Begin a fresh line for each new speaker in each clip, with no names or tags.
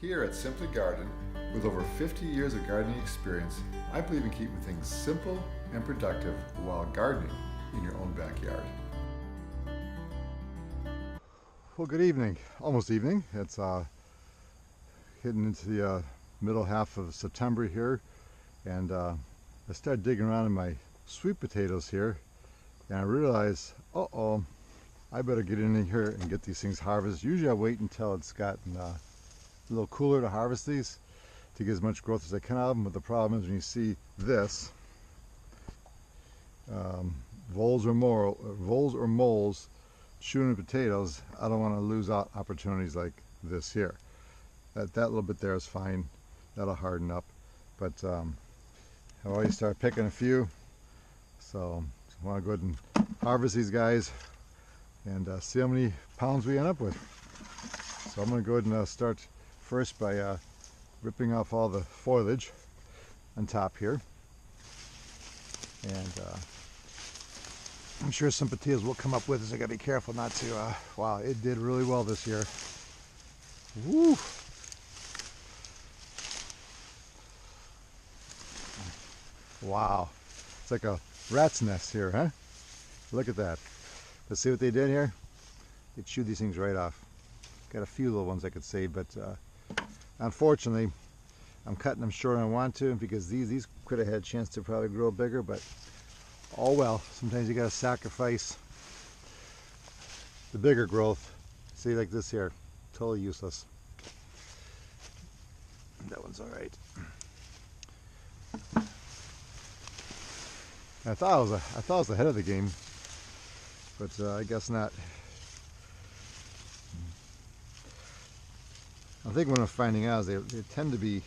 Here at Simply Garden, with over 50 years of gardening experience, I believe in keeping things simple and productive while gardening in your own backyard. Well, good evening. Almost evening. It's hitting into the middle half of September here, and I started digging around in my sweet potatoes here, and I realized, uh-oh, I better get in here and get these things harvested. Usually I wait until it's gotten a little cooler to harvest these to get as much growth as I can out of them, but the problem is when you see this, voles or moles chewing potatoes, I don't want to lose out opportunities like this here. That little bit there is fine. That'll harden up, but I already start picking a few, so I want to go ahead and harvest these guys and see how many pounds we end up with. So I'm going to go ahead and start first by ripping off all the foliage on top here, and I'm sure some potatoes will come up with this. I got to be careful not to. Wow, it did really well this year. Woo! Wow, it's like a rat's nest here, huh? Look at that. Let's see what they did here. They chewed these things right off. Got a few little ones I could save, but unfortunately, I'm cutting them short and I want to, because these could have had a chance to probably grow bigger, but oh well. Sometimes you got to sacrifice the bigger growth. See, like this here, totally useless. That one's all right. I thought I was ahead of the game, but I guess not. I think what I'm finding out is they tend to be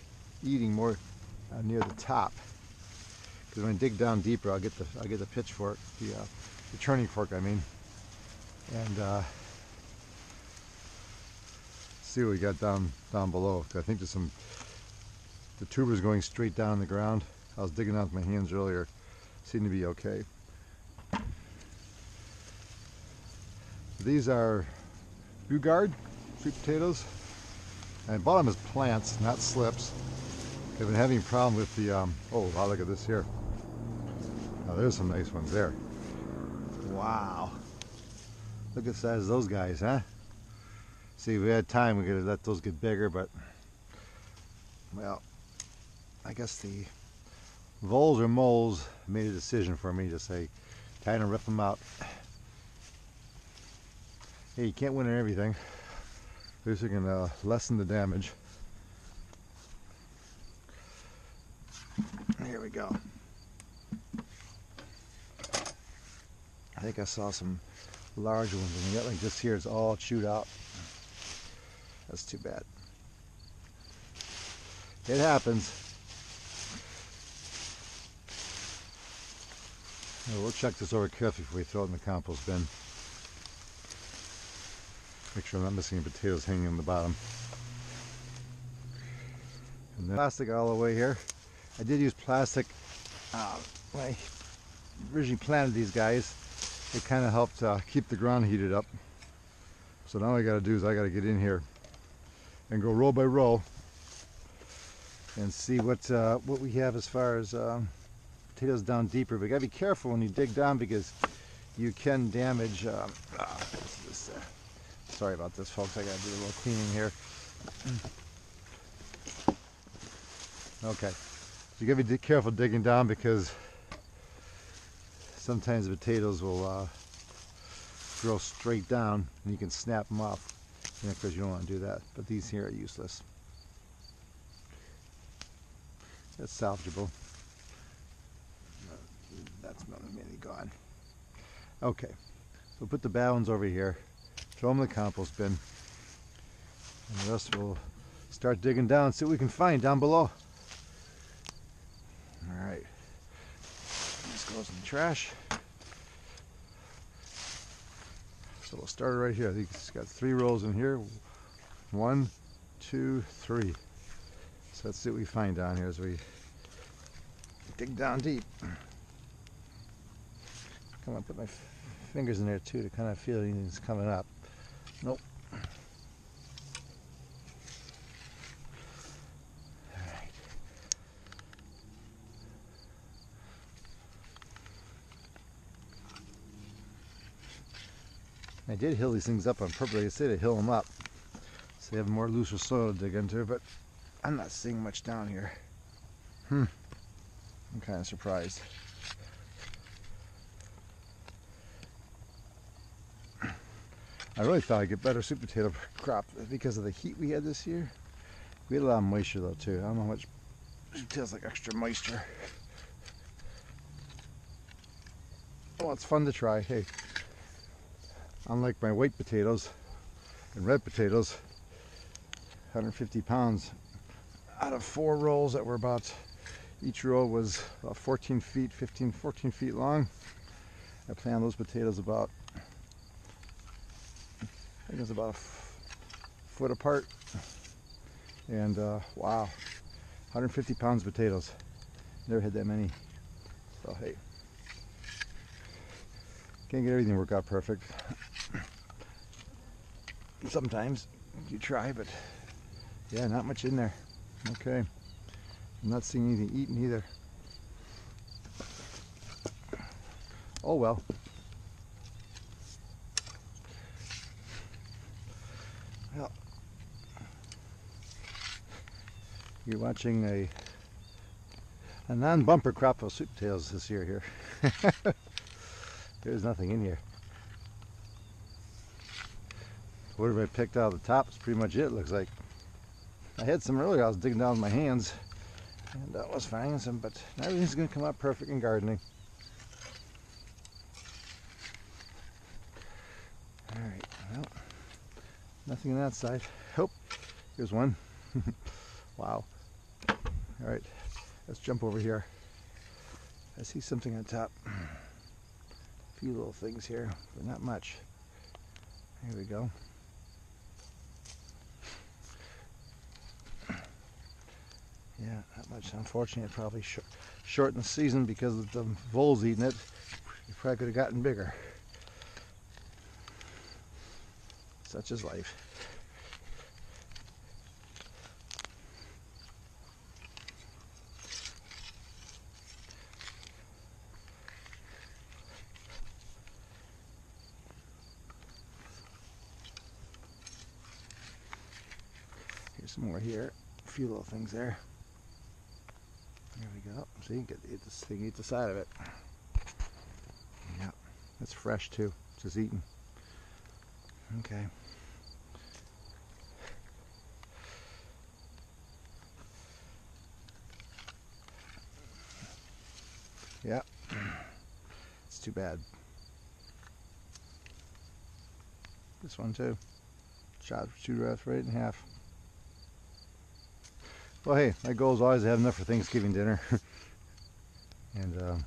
eating more near the top, because when I dig down deeper, I'll get the pitchfork, the turning fork, I mean, and see what we got down below. I think there's the tubers going straight down the ground. I was digging out with my hands earlier. Seem to be okay. These are Bugard sweet potatoes. I bought them as plants, not slips. I've been having a problem with the, oh wow, look at this here. Now there's some nice ones there. Wow. Look at the size of those guys, huh? See, if we had time, we could have let those get bigger, but, well, I guess the voles or moles made a decision for me to say, time to rip them out. Hey, you can't win everything. At least you can lessen the damage. Here we go. I think I saw some large ones, and we got like this here, it's all chewed out. That's too bad. It happens. We'll check this over carefully before we throw it in the compost bin. Make sure I'm not missing any potatoes hanging on the bottom. And then plastic all the way here. I did use plastic when I originally planted these guys. It kind of helped keep the ground heated up. So now all I got to do is I got to get in here and go row by row and see what we have as far as potatoes down deeper. But you got to be careful when you dig down, because you can damage. Sorry about this, folks. I got to do a little cleaning here. Okay, so you got to be careful digging down, because sometimes the potatoes will grow straight down and you can snap them off. And of course you don't want to do that, but these here are useless. That's salvageable. That's mainly gone. Okay, so put the bad ones over here, throw them in the compost bin, and the rest will start digging down, see what we can find down below. Alright, this goes in the trash. So we'll start right here. I think it's got 3 rows in here. 1, 2, 3. So let's see what we find down here as we dig down deep. Come on, put my fingers in there too to kind of feel anything's coming up. Nope. I did hill these things up on purpose. I say to hill them up so they have more looser soil to dig into, but I'm not seeing much down here. I'm kind of surprised. I really thought I'd get better sweet potato crop because of the heat we had this year. We had a lot of moisture though too. I don't know how much sweet potatoes like extra moisture. Well, it's fun to try. Hey, unlike my white potatoes and red potatoes, 150 pounds out of 4 rows that were about, each row was about 14 feet long. I planted those potatoes about, I think it was about a foot apart. And wow, 150 pounds of potatoes. Never had that many. So hey, can't get everything to work out perfect. Sometimes you try, but yeah, not much in there. Okay, I'm not seeing anything eaten either. Oh well. Well, you're watching a non-bumper crop of sweet potatoes this year here. There's nothing in here. Whatever I picked out of the top is pretty much it, looks like. I had some earlier I was digging down with my hands, and I was finding some, but not everything's going to come out perfect in gardening. Alright, well, nothing on that side. Oh, here's one. Wow. Alright, let's jump over here. I see something on top. A few little things here, but not much. Here we go. Yeah, not much. Unfortunately, it probably shortened the season because of the voles eating it. You probably could have gotten bigger. Such is life. Here's some more here. A few little things there. There we go. See, you can eat this thing, eat the side of it. Yeah, that's fresh too. Just eaten. Okay. Yeah, it's too bad. This one too. Shot right in half. Well, hey, my goal is always to have enough for Thanksgiving dinner. and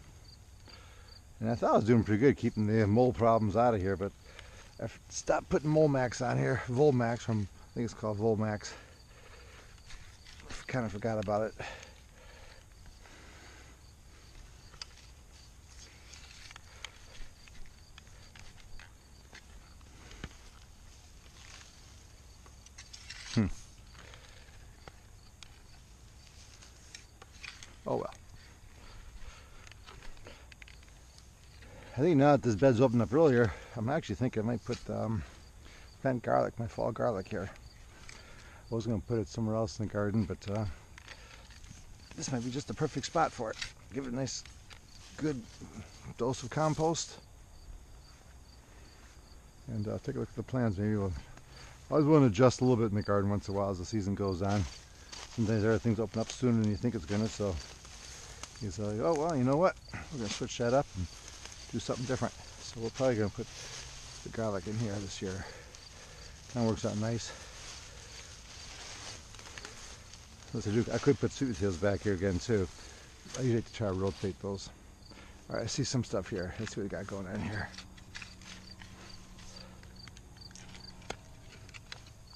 I thought I was doing pretty good keeping the mole problems out of here, but I stopped putting Molmax on here. Volmax from, I think it's called Volmax. Kind of forgot about it. Oh well. I think now that this bed's opened up earlier, I'm actually thinking I might put bent garlic, my fall garlic here. I was going to put it somewhere else in the garden, but this might be just the perfect spot for it. Give it a nice, good dose of compost. And take a look at the plants. Maybe I always want to adjust a little bit in the garden once in a while as the season goes on. Sometimes everything's open up sooner than you think it's going to, so you say, oh well, you know what? We're going to switch that up and do something different. So we're probably going to put the garlic in here this year. Kind of works out nice. I could put sweet potatoes back here again too. I usually like to try to rotate those. Alright, I see some stuff here. Let's see what we got going on here.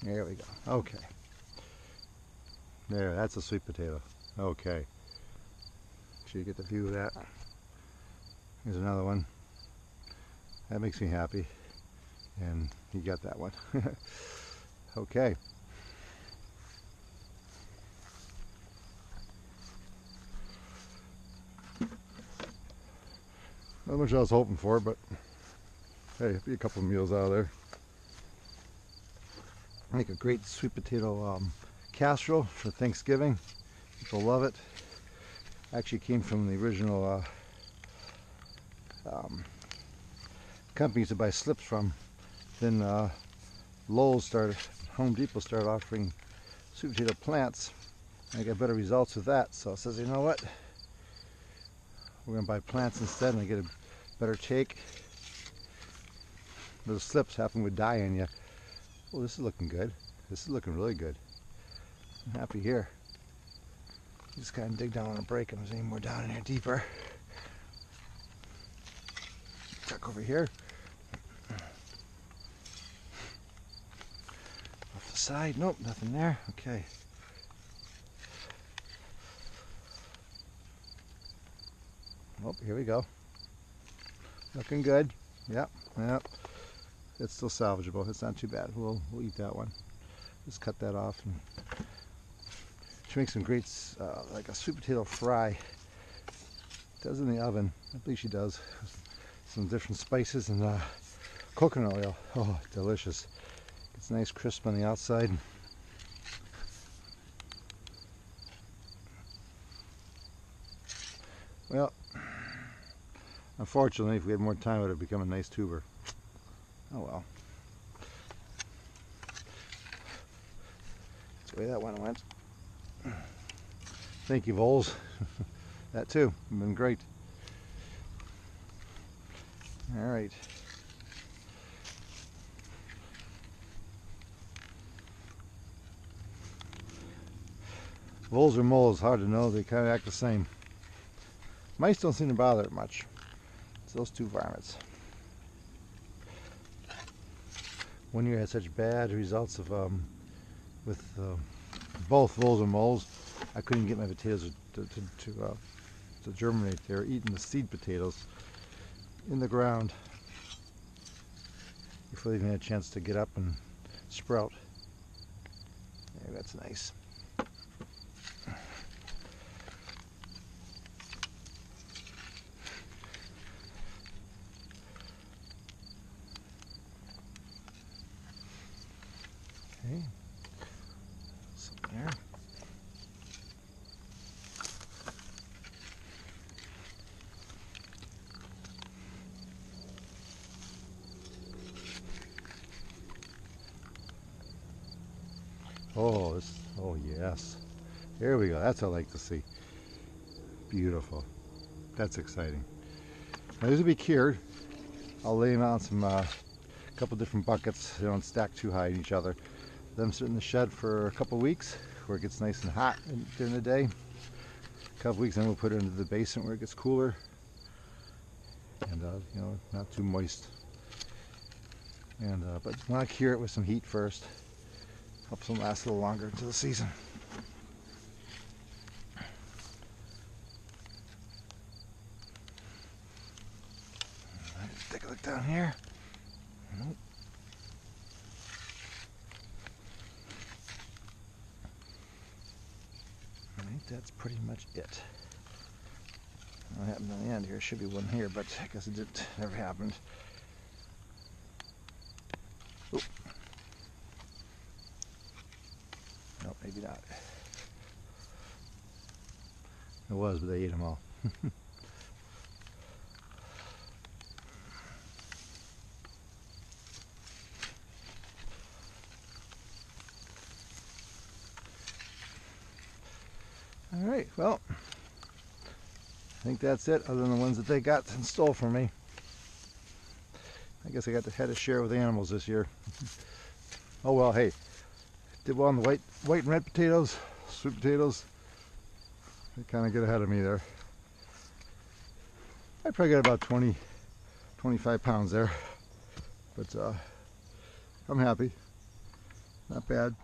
There we go. Okay. There, that's a sweet potato. Okay. Sure you get the view of that. Here's another one. That makes me happy. And you got that one. Okay. Not much I was hoping for, but Hey, be a couple of meals out of there. Make a great sweet potato casserole for Thanksgiving. People love it. Actually came from the original companies to buy slips from. Then Home Depot started offering sweet potato plants. I got better results with that, so it says, you know what? We're gonna buy plants instead, and I get a better take. Those slips happen with dye in you. Oh, this is looking good. This is looking really good. I'm happy here. Just kind of dig down on a break. If there's any more down in here deeper. Check over here. Off the side. Nope, nothing there. Okay. Oh, here we go. Looking good. Yep, yep. It's still salvageable. It's not too bad. We'll eat that one. Just cut that off. And she makes some great, like a sweet potato fry. Does in the oven. I believe she does. Some different spices and coconut oil. Oh, delicious. It's nice crisp on the outside. Well, unfortunately, if we had more time, it would have become a nice tuber. Oh well. That's the way that one went. Thank you, voles. That too. You've been great. All right. Voles or moles, hard to know. They kind of act the same. Mice don't seem to bother it much. It's those two varmints. One year I had such bad results of with both voles and moles. I couldn't get my potatoes to germinate. They were eating the seed potatoes in the ground before they even had a chance to get up and sprout. Yeah, that's nice. Okay, some there. Oh, oh yes. There we go. That's what I like to see. Beautiful. That's exciting. Now these will be cured. I'll lay them out in some couple different buckets. They don't stack too high in each other. Let them sit in the shed for a couple weeks where it gets nice and hot during the day. A couple weeks, then we'll put it into the basement where it gets cooler and you know, not too moist. And but want to cure it with some heat first. Helps them last a little longer into the season. Let's take a look down here. Nope. I think that's pretty much it. What happened on the end here? Should be one here, but I guess it didn't. Never happened. Oop. Nope, maybe not. It was, but they ate them all. All right, well, I think that's it, other than the ones that they got and stole from me. I guess I had to share with animals this year. Oh well, hey, did well on the white and red potatoes, sweet potatoes. They kind of get ahead of me there. I probably got about 20, 25 pounds there, but I'm happy. Not bad.